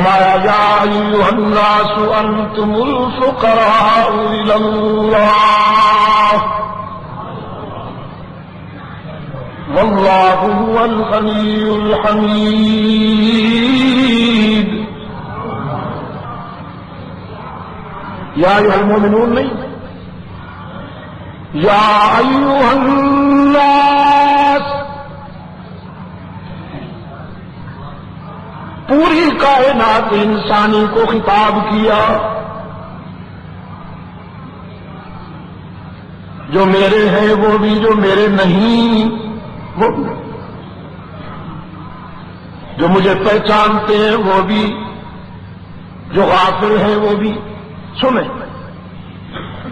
فرمایا یا ایھا الناس انتم الفقراء الی اللہ واللہ هو الغنی الحمید. یا ایھا المؤمنون نہیں، یا ایھا الناس، پوری کائنات انسانی کو خطاب کیا. جو میرے ہیں وہ بھی، جو میرے نہیں وہ بھی، جو مجھے پہچانتے ہیں وہ بھی، جو غافل ہیں وہ بھی. سنیں،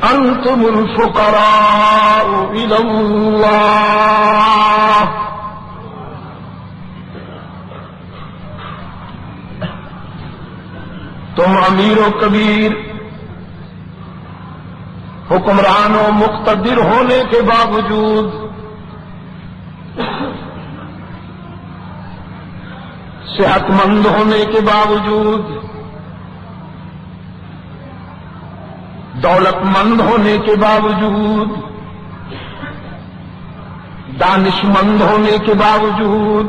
انتم الفقراء الی اللہ، تم امیر و کبیر، حکمران و مقتدر ہونے کے باوجود، صحت مند ہونے کے باوجود، دولت مند ہونے کے باوجود، دانش مند ہونے کے باوجود،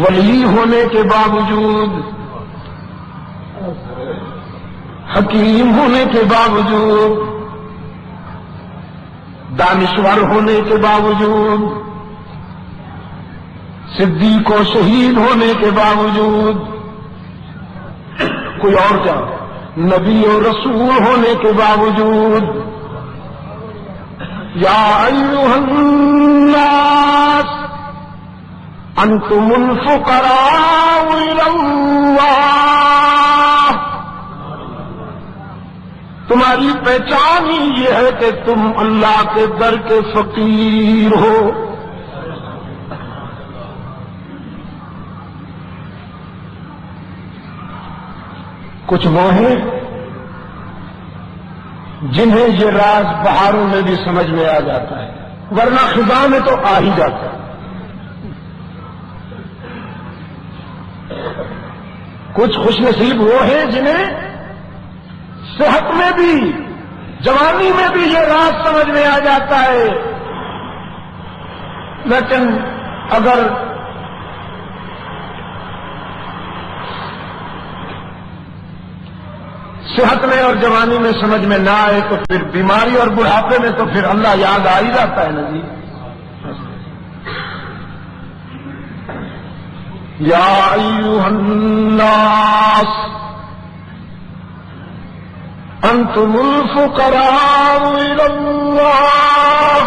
ولی ہونے کے باوجود، حکیم ہونے کے باوجود، دانشور ہونے کے باوجود، صدیق و شہید ہونے کے باوجود، کوئی اور کیا، نبی و رسول ہونے کے باوجود، یا ایھا الناس انتم الفقراء الی اللہ، تمہاری پہچان ہی یہ ہے کہ تم اللہ کے در کے فقیر ہو. کچھ وہ ہیں جنہیں یہ راز بہاروں میں بھی سمجھ میں آ جاتا ہے، ورنہ خزاں میں تو آ ہی جاتا ہے. کچھ خوش نصیب وہ ہیں جنہیں صحت میں بھی، جوانی میں بھی یہ راز سمجھ میں آ جاتا ہے، لیکن اگر صحت میں اور جوانی میں سمجھ میں نہ آئے تو پھر بیماری اور بڑھاپے میں تو پھر اللہ یاد آ ہی جاتا ہے نا جی. یا ایھا الناس انتم الفقراء الی اللہ،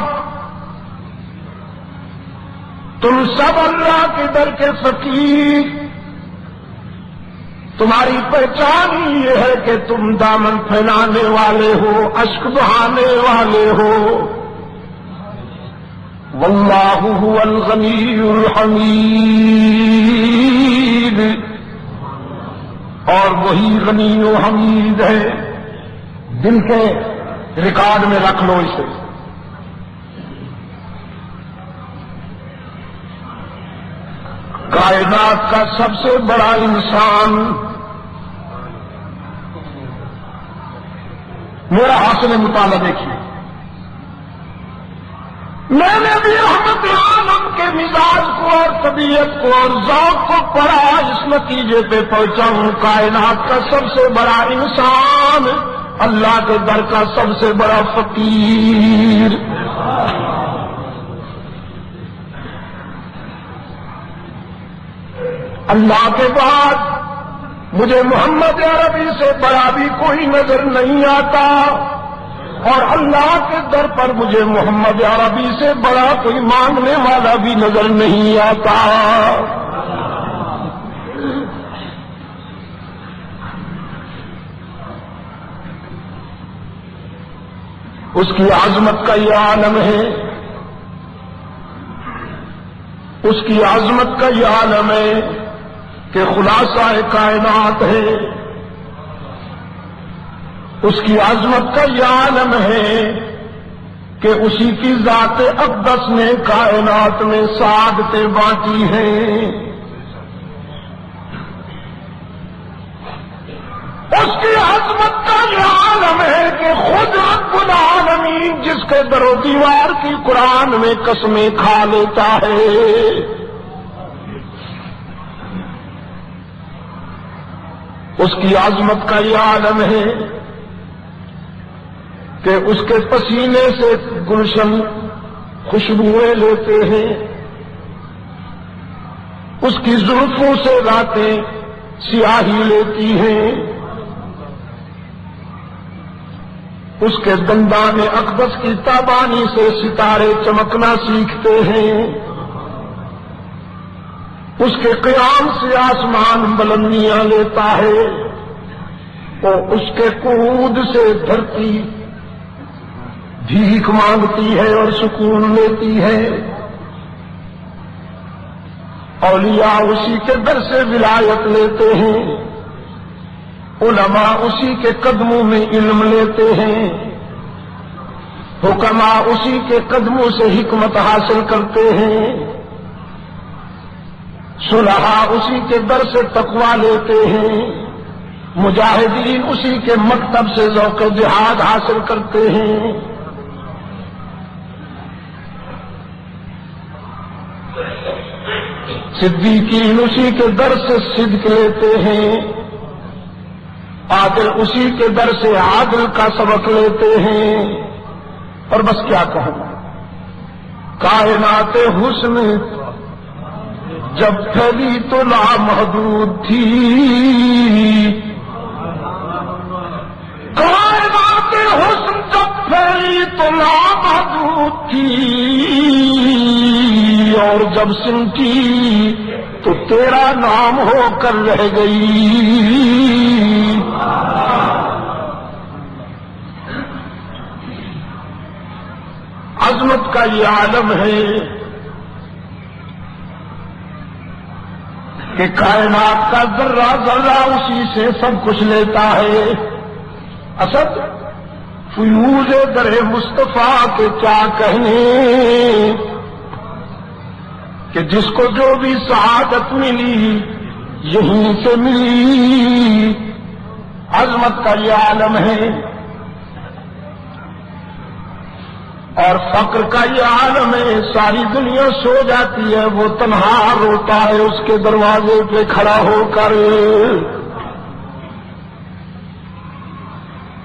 تم سب اللہ کے در کے فقیر، تمہاری پہچان ہی یہ ہے کہ تم دامن پھیلانے والے ہو، اشک بہانے والے ہو. واللہ هو الغنی الحمید، اور وہی غنی و حمید ہے. دل کے ریکارڈ میں رکھ لو اسے. کائنات کا سب سے بڑا انسان میرا حاصل مطالعہ دیکھیے. میں نے بھی رحمت عالم کے مزاج کو اور طبیعت کو اور ذوق کو پڑھا، اس نتیجے پہ پہنچا ہوں کائنات کا سب سے بڑا انسان اللہ کے در کا سب سے بڑا فقیر. اللہ کے بعد مجھے محمد عربی سے بڑا بھی کوئی نظر نہیں آتا، اور اللہ کے در پر مجھے محمد عربی سے بڑا کوئی مانگنے والا بھی نظر نہیں آتا. اس کی عظمت کا یہ عالم ہے، اس کی عظمت کا یہ عالم ہے کہ خلاصہ کائنات ہے. اس کی عظمت کا یہ عالم ہے کہ اسی کی ذات اقدس نے کائنات میں سعادتیں بانٹی ہیں. کہ خود رب العالمین جس کے در و دیوار کی قرآن میں قسمیں کھا لیتا ہے، اس کی عظمت کا یہ عالم ہے کہ اس کے پسینے سے گلشن خوشبوئیں لیتے ہیں، اس کی زلفوں سے راتیں سیاہی لیتی ہیں، اس کے دندان اقدس کی تابانی سے ستارے چمکنا سیکھتے ہیں، اس کے قیام سے آسمان بلندیاں لیتا ہے، اور اس کے قعود سے دھرتی بھیک مانگتی ہے اور سکون لیتی ہے۔ اولیاء اسی کے در سے ولایت لیتے ہیں، علماء اسی کے قدموں میں علم لیتے ہیں، حکماء اسی کے قدموں سے حکمت حاصل کرتے ہیں، صلحاء اسی کے در سے تقوی لیتے ہیں، مجاہدین اسی کے مکتب سے ذوق جہاد حاصل کرتے ہیں۔ صدیقین اسی کے در سے صدق لیتے ہیں، عادل اسی کے در سے عادل کا سبق لیتے ہیں۔ اور بس کیا کہوں، کائنات حسن جب پھیلی تو لامحدود تھی، کائنات حسن جب پھیلی تو لامحدود تھی، اور جب سمٹی تو تیرا نام ہو کر رہ گئی۔ عظمت کا یہ عالم ہے کہ کائنات کا ذرہ ذرہ اسی سے سب کچھ لیتا ہے۔ اسد فیوز در مصطفیٰ کے کیا کہنے، کہ جس کو جو بھی سعادت ملی یہیں سے ملی۔ عظمت کا یہ عالم ہے، اور فقر کا یہ عالم ہے۔ ساری دنیا سو جاتی ہے، وہ تنہا روتا ہے اس کے دروازے پہ کھڑا ہو کر۔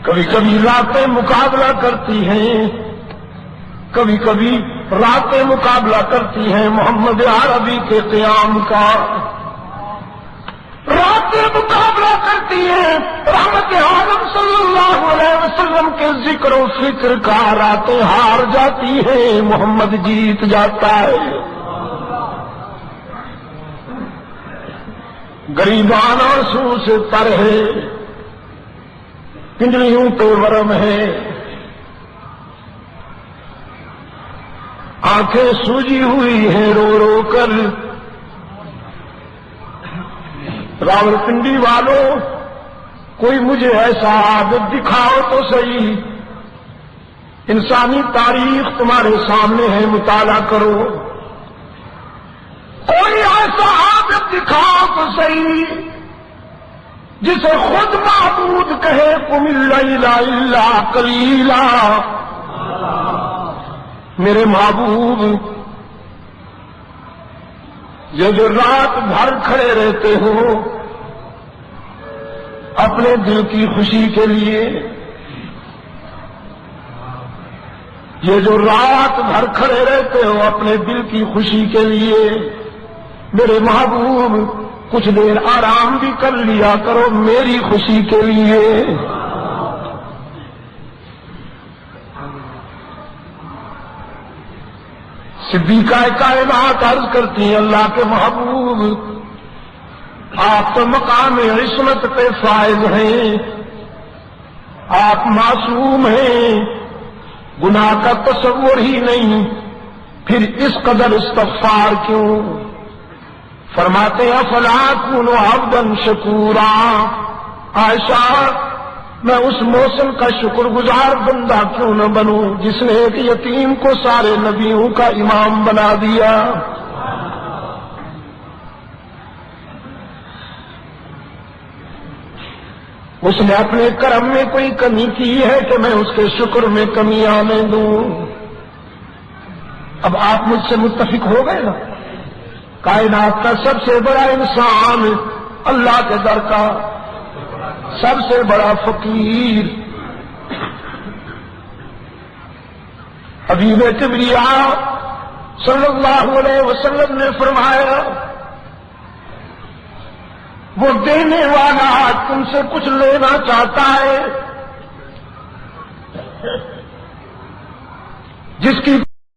کبھی کبھی راتیں مقابلہ کرتی ہیں، کبھی کبھی راتیں مقابلہ کرتی ہیں محمد عربی کے قیام کا، راتیں مقابلہ کرتی ہیں رحمت عالم صلی اللہ علیہ وسلم کے ذکر و فکر کا، راتیں ہار جاتی ہیں محمد جیت جاتا ہے۔ غریبان آنسو سے تر ہے، پنجریوں پہ ورم ہے، آنکھیں سوجی ہوئی ہیں رو رو کر۔ راولپنڈی والوں، کوئی مجھے ایسا عابد دکھاؤ تو صحیح، انسانی تاریخ تمہارے سامنے ہے، مطالعہ کرو۔ کوئی ایسا عابد دکھاؤ تو صحیح جسے خود معبود کہے، قم اللیل الا قلیلا، میرے محبوب یہ جو رات بھر کھڑے رہتے ہو اپنے دل کی خوشی کے لیے، یہ جو رات بھر کھڑے رہتے ہو اپنے دل کی خوشی کے لیے، میرے محبوب کچھ دیر آرام بھی کر لیا کرو میری خوشی کے لیے۔ صدیقہ کائنات عرض کرتی ہیں، اللہ کے محبوب آپ تو مقام عصمت پہ فائز ہیں، آپ معصوم ہیں، گناہ کا تصور ہی نہیں، پھر اس قدر استغفار کیوں؟ فرماتے ہیں افلا اکون عبدا شکورا، عائشہ میں اس موسم کا شکر گزار بندہ کیوں نہ بنوں جس نے ایک یتیم کو سارے نبیوں کا امام بنا دیا۔ اس نے اپنے کرم میں کوئی کمی کی ہے کہ میں اس کے شکر میں کمی آنے دوں؟ اب آپ مجھ سے متفق ہو گئے نا؟ کائنات کا سب سے بڑا انسان، اللہ کے در کا سب سے بڑا فقیر، حبیب کبریاء صلی اللہ علیہ وسلم نے فرمایا وہ دینے والا تم سے کچھ لینا چاہتا ہے